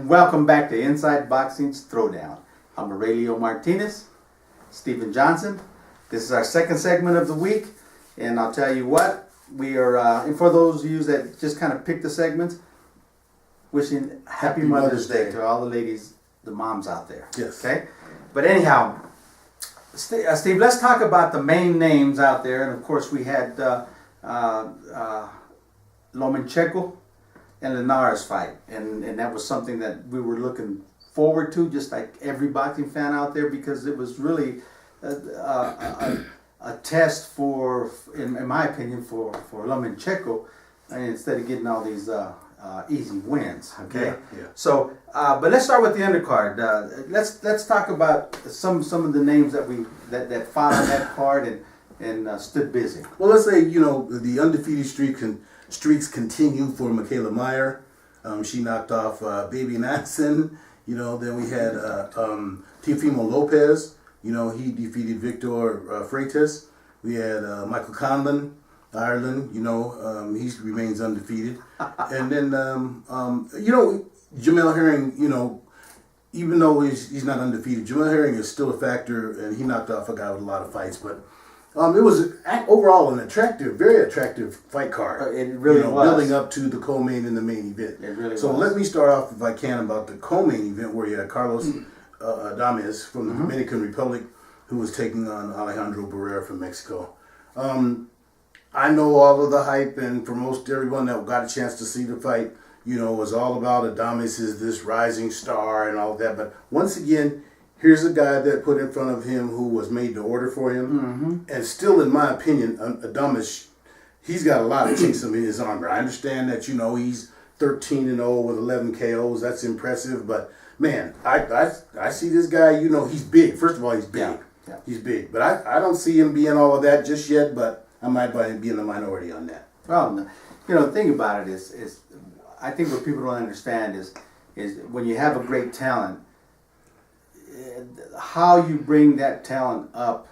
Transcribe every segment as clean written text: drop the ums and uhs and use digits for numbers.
and welcome back to Inside Boxing's Throwdown. I'm Aurelio Martinez, Stephen Johnson. This is our second segment of the week, and I'll tell you what, we are, and for those of you that just kind of picked the segments, wishing Happy Mother's Day to all the ladies, the moms out there. Yes. Okay? But anyhow, Steve, let's talk about the main names out there, and of course we had Lomachenko and Linares fight, and that was something that we were looking forward to, just like every boxing fan out there, because it was really a test for, in my opinion, for Lomachenko, instead of getting all these easy wins. Okay, yeah. So, but let's start with the undercard. Let's talk about some of the names that fought on that card and stood busy. Well, let's say the undefeated streaks continue for Michaela Meyer. She knocked off Baby Natson. Then we had Teofimo Lopez. He defeated Victor Freitas. We had Michael Conlon, Ireland. He remains undefeated. And then Jamel Herring. Even though he's not undefeated, Jamel Herring is still a factor, and he knocked off a guy with a lot of fights. But it was overall an very attractive fight card. It really was. Building up to the co-main and the main event. It really so was. let me start off, if I can, about the co-main event where you had Carlos Adames from the Dominican Republic, who was taking on Alejandro Barrera from Mexico. I know all of the hype, and for most everyone that got a chance to see the fight, it was all about Adames is this rising star and all that. But once again, here's a guy that put in front of him who was made to order for him. And still, in my opinion, Adames, he's got a lot of chinks in his armor. I understand that, he's 13-0 with 11 KOs. That's impressive. But, man, I see this guy, he's big. First of all, he's big. Yeah. He's big. But I don't see him being all of that just yet, but I might be in the minority on that. Well, the thing about it is I think what people don't understand is when you have a great talent, how you bring that talent up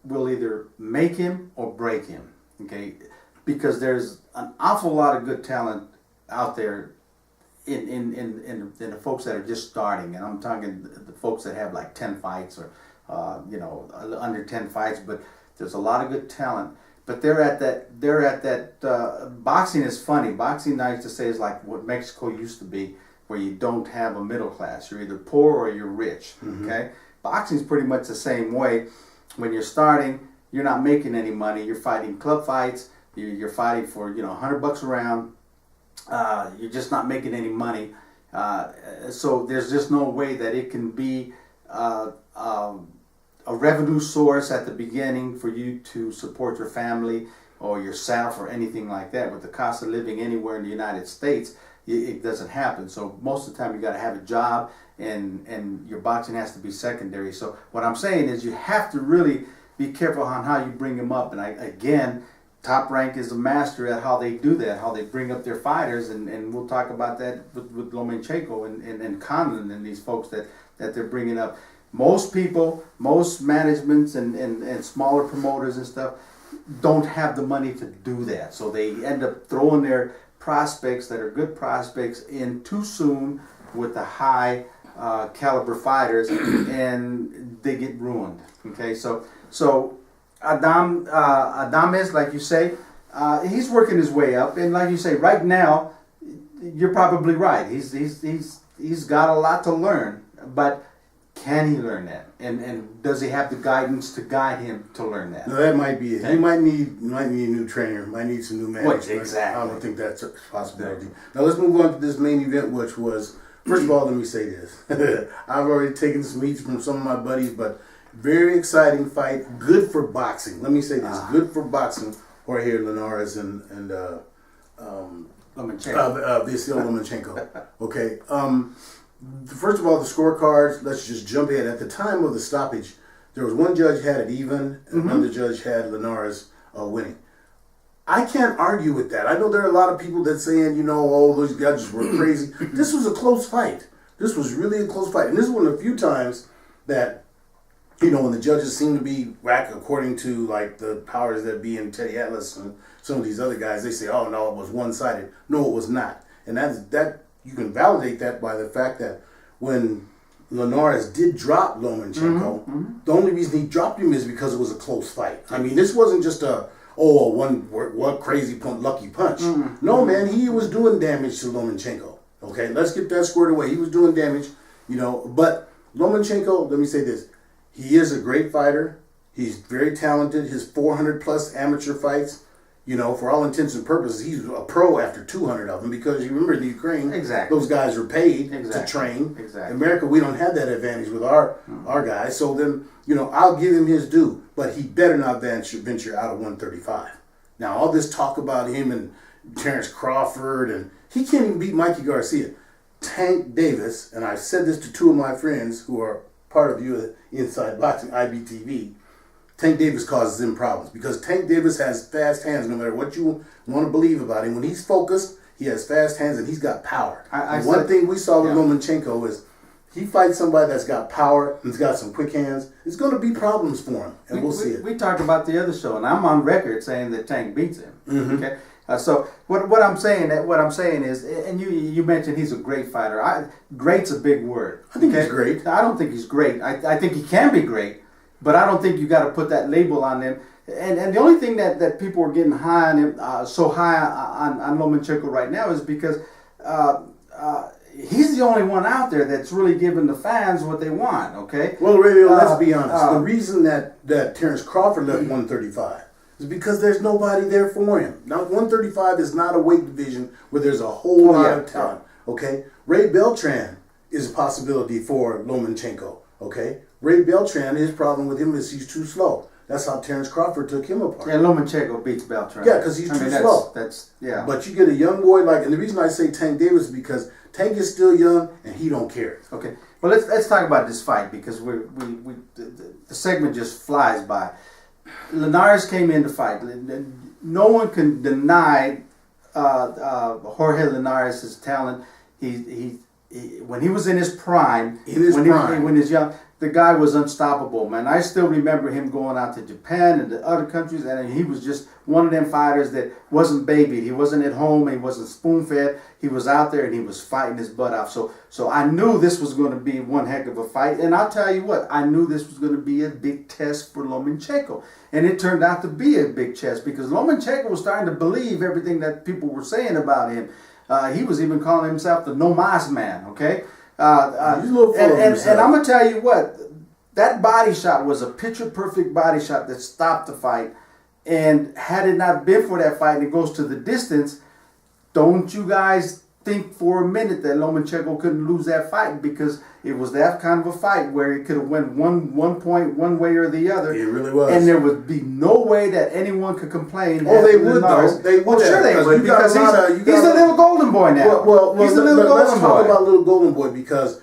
will either make him or break him, okay? Because there's an awful lot of good talent out there in the folks that are just starting, and I'm talking the folks that have like 10 fights or under 10 fights, but there's a lot of good talent. But they're at that. Boxing is funny. Boxing, I used to say, is like what Mexico used to be, where you don't have a middle class. You're either poor or you're rich. Okay, boxing's pretty much the same way. When you're starting, you're not making any money. You're fighting club fights. You're fighting for $100 a round. You're just not making any money. So there's just no way that it can be a revenue source at the beginning for you to support your family or yourself or anything like that. With the cost of living anywhere in the United States, it doesn't happen. So most of the time you got to have a job, and your boxing has to be secondary. So what I'm saying is you have to really be careful on how you bring them up. And again, Top Rank is a master at how they do that, how they bring up their fighters, and we'll talk about that with Lomachenko and Conlon and these folks that they're bringing up. Most people, most managements and smaller promoters and stuff don't have the money to do that. So they end up throwing their prospects that are good prospects in too soon with the high caliber fighters, and they get ruined. Okay, so Adames, like you say, he's working his way up, and like you say, right now, you're probably right. He's got a lot to learn, but can he learn that? And does he have the guidance to guide him to learn that? No, that might be it. He might need a new trainer. Might need some new management. Exactly. I don't think that's a possibility. Now let's move on to this main event, which was, first of all, let me say this. I've already taken some heat from some of my buddies, but very exciting fight. Good for boxing. Let me say this. Good for boxing. Jorge Linares and Vasyl Lomachenko. Okay. First of all, the scorecards, let's just jump in. At the time of the stoppage, there was one judge had it even, and another judge had Linares winning. I can't argue with that. I know there are a lot of people that saying, those judges were crazy. This was a close fight. This was really a close fight. And this is one of the few times that, when the judges seem to be whack, according to like the powers that be in Teddy Atlas and some of these other guys, they say, oh no, it was one-sided. No, it was not. And that you can validate that by the fact that when Linares did drop Lomachenko, the only reason he dropped him is because it was a close fight. I mean, this wasn't just one crazy lucky punch. No, man, he was doing damage to Lomachenko. Okay, let's get that squared away. He was doing damage, but Lomachenko, let me say this. He is a great fighter. He's very talented. His 400 plus amateur fights, for all intents and purposes, he's a pro after 200 of them because you remember in the Ukraine, those guys were paid to train. In America, we don't have that advantage with our guys. So then, I'll give him his due, but he better not venture out of 135. Now, all this talk about him and Terrence Crawford, and he can't even beat Mikey Garcia. Tank Davis, and I've said this to two of my friends who are part of you Inside Boxing, IBTV, Tank Davis causes him problems because Tank Davis has fast hands no matter what you want to believe about him. When he's focused, he has fast hands and he's got power. One thing we saw with Lomachenko is he fights somebody that's got power and has got some quick hands. It's going to be problems for him, and we'll see it. We talked about the other show, and I'm on record saying that Tank beats him. Okay, so what I'm saying is, and you mentioned he's a great fighter. Great's a big word. I think he's great. I don't think he's great. I think he can be great. But I don't think you got to put that label on them. And the only thing that people are getting high on him, so high on Lomachenko right now is because he's the only one out there that's really giving the fans what they want, okay? Well, Radio, let's be honest. The reason that Terrence Crawford left 135 is because there's nobody there for him. Now, 135 is not a weight division where there's a whole lot of talent, okay? Ray Beltran is a possibility for Lomachenko, okay? Ray Beltran, his problem with him is he's too slow. That's how Terrence Crawford took him apart. Yeah, Lomachenko beats Beltran. Yeah, because he's too slow. But you get a young boy and the reason I say Tank Davis is because Tank is still young and he don't care. Okay, well let's talk about this fight because the segment just flies by. Linares came in to fight. No one can deny Jorge Linares' talent. He when he was in his prime, when he was young, the guy was unstoppable, man. I still remember him going out to Japan and to other countries, and he was just one of them fighters that wasn't babied. He wasn't at home. He wasn't spoon-fed. He was out there, and he was fighting his butt off. So I knew this was going to be one heck of a fight, and I'll tell you what, I knew this was going to be a big test for Lomachenko, and it turned out to be a big test because Lomachenko was starting to believe everything that people were saying about him. He was even calling himself the no mas man, okay? And I'm going to tell you what, that body shot was a picture-perfect body shot that stopped the fight. And had it not been for that fight and it goes to the distance, don't you guys think for a minute that Lomachenko couldn't lose that fight because it was that kind of a fight where it could have went one point one way or the other. It really was. And there would be no way that anyone could complain. Oh, they would though. They would. Well, sure they would because he's the little golden boy now. Well, he's the little golden boy. Let's talk about little golden boy because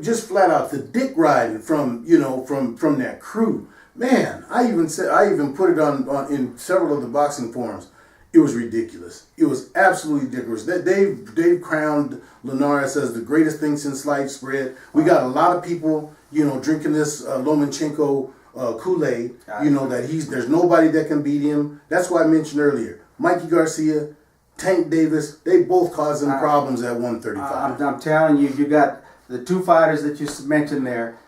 just flat out the dick riding from that crew. Man, I even put it on in several of the boxing forums. It was ridiculous. It was absolutely ridiculous. They've crowned Linares as the greatest thing since sliced bread. We got a lot of people, drinking this Lomachenko Kool-Aid. That there's nobody that can beat him. That's why I mentioned earlier, Mikey Garcia, Tank Davis. They both caused him problems at 135. I'm telling you, you got the two fighters that you mentioned there,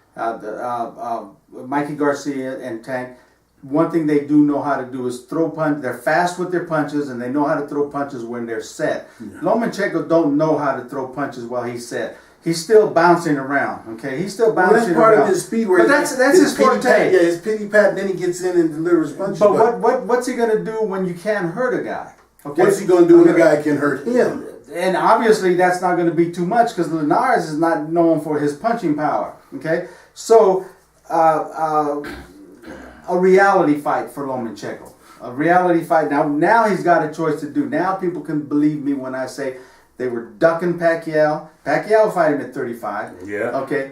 Mikey Garcia and Tank. One thing they do know how to do is throw punch. They're fast with their punches, and they know how to throw punches when they're set. Yeah. Lomachenko don't know how to throw punches while he's set. He's still bouncing around. Okay, he's still bouncing around. That's part of his speed. But that's his forte. Yeah, his pity pat, and then he gets in and delivers punches. But what's he gonna do when you can't hurt a guy? Okay? What's he gonna do when a guy can hurt him? And obviously that's not going to be too much because Linares is not known for his punching power. Okay, so. A reality fight for Lomachenko. A reality fight. Now he's got a choice to do. Now people can believe me when I say they were ducking Pacquiao. Pacquiao fight him at 35. Yeah. Okay.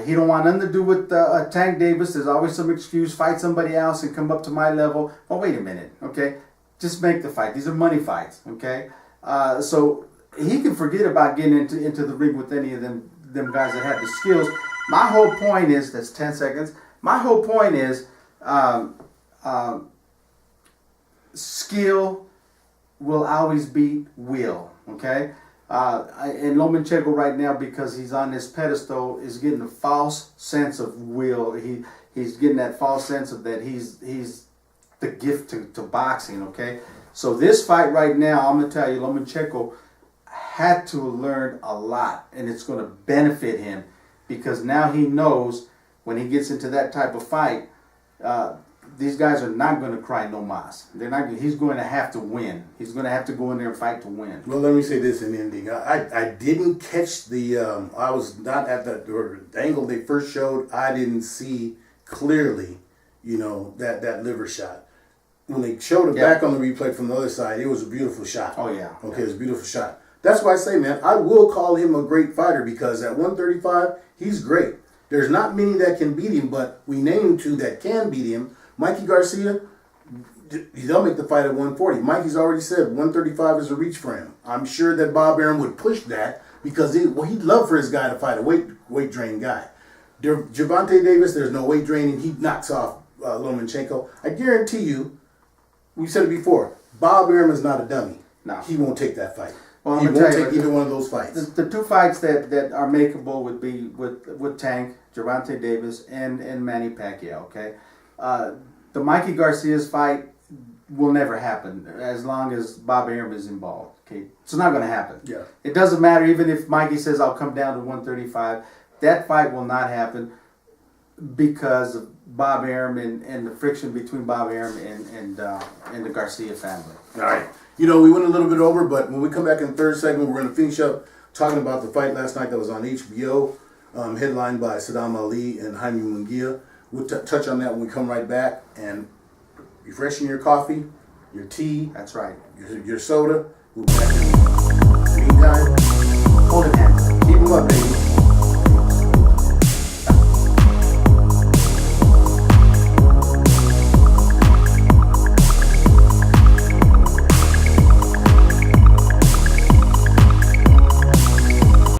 He don't want nothing to do with Tank Davis. There's always some excuse. Fight somebody else and come up to my level. Oh, wait a minute. Okay. Just make the fight. These are money fights. Okay. So he can forget about getting into the ring with any of them guys that have the skills. My whole point is, that's 10 seconds. My whole point is, skill will always beat will. Okay, And Lomachenko right now, because he's on this pedestal, is getting a false sense of will. He's getting that false sense of that he's the gift to boxing. Okay, so this fight right now, I'm gonna tell you, Lomachenko had to learn a lot, and it's going to benefit him because now he knows when he gets into that type of fight, these guys are not going to cry no mas. They're not. He's going to have to win. He's going to have to go in there and fight to win. Well, let me say this in ending. I didn't catch the. I was not at the angle they first showed. I didn't see clearly, that liver shot. When they showed it back on the replay from the other side, it was a beautiful shot. Oh yeah. Okay, it was a beautiful shot. That's why I say, man, I will call him a great fighter because at 135, he's great. There's not many that can beat him, but we named two that can beat him. Mikey Garcia, they'll make the fight at 140. Mikey's already said 135 is a reach for him. I'm sure that Bob Arum would push that because he'd love for his guy to fight a weight drain guy. Gervonta Davis, there's no weight draining. He knocks off Lomachenko. I guarantee you, we said it before, Bob Arum is not a dummy. No. He won't take that fight. Well, he won't take either one of those fights. The two fights that are makeable would be with Tank, Gervonta Davis, and Manny Pacquiao. Okay, the Mikey Garcia's fight will never happen as long as Bob Arum is involved. Okay, it's not going to happen. Yeah, it doesn't matter even if Mikey says I'll come down to 135. That fight will not happen because of Bob Arum and the friction between Bob Arum and the Garcia family. All right. We went a little bit over, but when we come back in the third segment, we're going to finish up talking about the fight last night that was on HBO, headlined by Saddam Ali and Jaime Munguia. We'll touch on that when we come right back. And refreshing your coffee, your tea. That's right. Your soda. We'll be back in the meantime. Hold it, hands. Keep them up, baby.